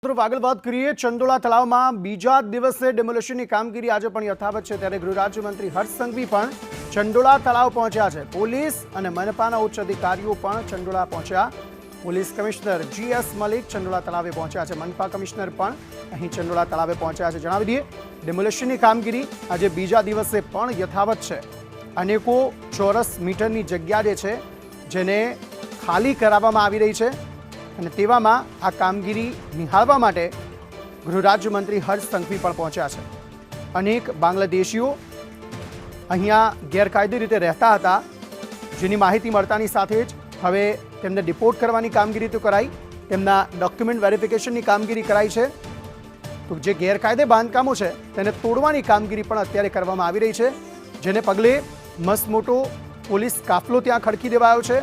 આગળ વાત કરીએ ચંડોળા તળાવમાં બીજા દિવસે ડેમોલિશનની કામગીરી આજે પણ યથાવત છે ત્યારે ગૃહ રાજ્યમંત્રી હર્ષ સંઘવી પણ ચંડોળા તળાવ પહોંચ્યા છે। પોલીસ અને મનપાના ઉચ્ચ અધિકારીઓ પણ ચંડોળા પહોંચ્યા। Police commissioner GS Malik Chandola તળાવે પહોંચ્યા છે। મનપા કમિશનર પણ અહીં ચંડોળા તળાવે પહોંચ્યા છે। જણાવી દઈએ ડેમોલિશનની કામગીરી આજે બીજા દિવસે પણ યથાવત છે। અનેકો ચોરસ મીટરની જગ્યા જે છે જેને ખાલી કરાવવામાં આવી રહી છે અને તેવામાં આ કામગીરી નિહાળવા માટે ગૃહ રાજ્યમંત્રી હર્ષ સંઘવી પણ પહોંચ્યા છે। અનેક બાંગ્લાદેશીઓ અહીંયા ગેરકાયદે રીતે રહેતા હતા, જેની માહિતી મળતાની સાથે જ હવે તેમને ડિપોર્ટ કરવાની કામગીરી તો કરાઈ, તેમના ડોક્યુમેન્ટ વેરિફિકેશનની કામગીરી કરાઈ છે। તો જે ગેરકાયદે બાંધકામો છે તેને તોડવાની કામગીરી પણ અત્યારે કરવામાં આવી રહી છે, જેને પગલે મસમોટો પોલીસ કાફલો ત્યાં ખડકી દેવાયો છે।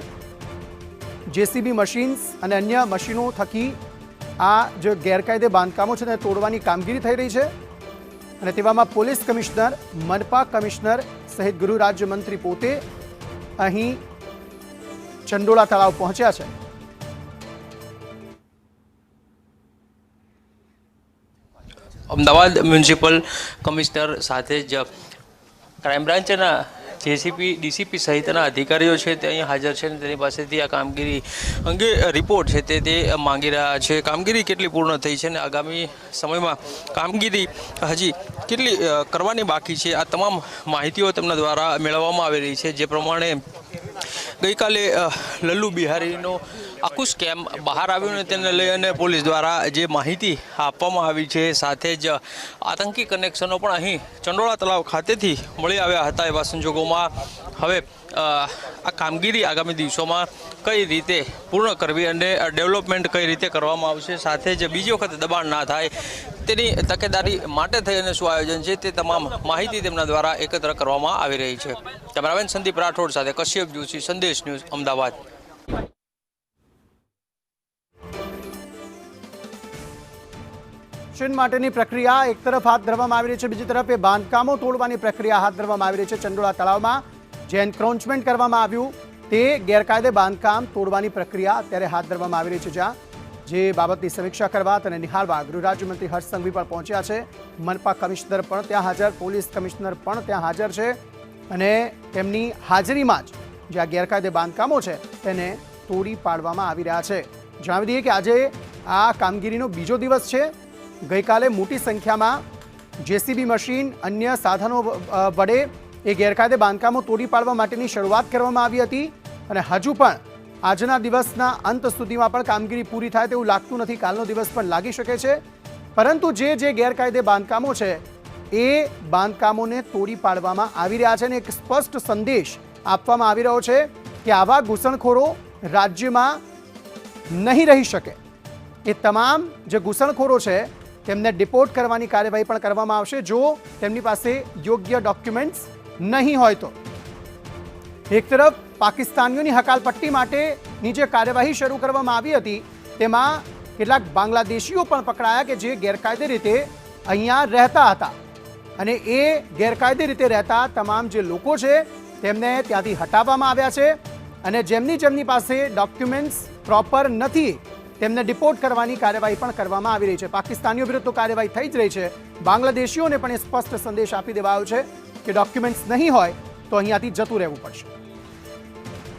JCB મશીન્સ અને અન્ય મશીનો થકી આ જે ગેરકાયદે બાંધકામો છે તેને તોડવાની કામગીરી થઈ રહી છે અને તેવામાં પોલીસ કમિશનર, મનપા કમિશનર સહિત ગૃહ રાજ્યમંત્રી પોતે અહીં ચંડોળા તળાવ પહોંચ્યા છે। અમદાવાદ મ્યુનિસિપલ કમિશનર સાથે જ ક્રાઇમ બ્રાન્ચના JCP DCP સહિતના અધિકારીઓ છે તે અહીં હાજર છે અને તેની પાસેથી આ કામગીરી અંગે રિપોર્ટ છે તે માંગી રહ્યા છે। કામગીરી કેટલી પૂર્ણ થઈ છે અને આગામી સમયમાં કામગીરી હજી કેટલી કરવાની બાકી છે, આ તમામ માહિતીઓ તેમના દ્વારા મેળવવામાં આવી રહી છે। જે પ્રમાણે ગઈકાલે લલ્લુ બિહારીનો આખું સ્કેમ બહાર આવ્યું ને તેને લઈ અને પોલીસ દ્વારા જે માહિતી આપવામાં આવી છે, સાથે જ આતંકી કનેક્શનો પણ અહીં ચંડોળા તળાવ ખાતેથી મળી આવ્યા હતા। એવા સંજોગોમાં હવે આ કામગીરી આગામી દિવસોમાં કઈ રીતે પૂર્ણ કરવી અને ડેવલપમેન્ટ કઈ રીતે કરવામાં આવશે, સાથે જ બીજી વખત દબાણ ના થાય તેની તકેદારી માટે થઈ અને શું આયોજન છે તે તમામ માહિતી તેમના દ્વારા એકત્ર કરવામાં આવી રહી છે। કેમેરામેન સંદીપ રાઠોડ સાથે કશ્યપ જોશી, સંદેશ ન્યૂઝ, અમદાવાદ। માટેની પ્રક્રિયા એક તરફ હાથ ધરવામાં આવી રહી છે, બીજી તરફ એ બાંધકામો તોડવાની પ્રક્રિયા હાથ ધરવામાં આવી રહી છે। ચંડોળા તળાવમાં જે એન્ક્રોચમેન્ટ કરવામાં આવ્યું તે ગેરકાયદે બાંધકામ તોડવાની પ્રક્રિયા અત્યારે હાથ ધરવામાં આવી રહી છે, જ્યાં જે બાબતની સમીક્ષા કરવા અને નિહાળવા ગૃહ રાજ્યમંત્રી હર્ષ સંઘવી પણ પહોંચ્યા છે। મનપા કમિશનર પણ ત્યાં હાજર, પોલીસ કમિશનર પણ ત્યાં હાજર છે અને તેમની હાજરીમાં જ જે આ ગેરકાયદે બાંધકામો છે તેને તોડી પાડવામાં આવી રહ્યા છે। જણાવી દઈએ કે આજે આ કામગીરીનો બીજો દિવસ છે। ગઈકાલે મોટી સંખ્યામાં JCB મશીન, અન્ય સાધનો વડે એ ગેરકાયદે બાંધકામો તોડી પાડવા માટેની શરૂઆત કરવામાં આવી હતી અને હજુ પણ આજના દિવસના અંત સુધીમાં પણ કામગીરી પૂરી થાય તેવું લાગતું નથી। કાલનો દિવસ પણ લાગી શકે છે, પરંતુ જે ગેરકાયદે બાંધકામો છે એ બાંધકામોને તોડી પાડવામાં આવી રહ્યા છે અને એક સ્પષ્ટ સંદેશ આપવામાં આવી રહ્યો છે કે આવા ઘૂસણખોરો રાજ્યમાં નહીં રહી શકે। એ તમામ જે ઘૂસણખોરો છે તેમને ડિપોર્ટ કરવાની કાર્યવાહી પણ કરવામાં આવશે જો તેમની પાસે યોગ્ય ડોક્યુમેન્ટ્સ નહીં હોય તો। એક તરફ પાકિસ્તાનીઓની હકાલપટ્ટી માટેની જે કાર્યવાહી શરૂ કરવામાં આવી હતી તેમાં કેટલાક બાંગ્લાદેશીઓ પણ પકડાયા કે જે ગેરકાયદે રીતે અહીંયા રહેતા હતા અને એ ગેરકાયદે રીતે રહેતા તમામ જે લોકો છે તેમને ત્યાંથી હટાવવામાં આવ્યા છે અને જેમની પાસે ડોક્યુમેન્ટ્સ પ્રોપર નથી તેમને ડિપોર્ટ કરવાની કાર્યવાહી પણ કરવામાં આવી રહી છે। પાકિસ્તાનીઓ વિરુદ્ધ તો કાર્યવાહી થઈ જ રહી છે, બાંગ્લાદેશીઓને પણ એ સ્પષ્ટ સંદેશ આપી દેવાયો છે કે ડોક્યુમેન્ટ્સ નહીં હોય તો અહીંયાથી જતું રહેવું પડશે।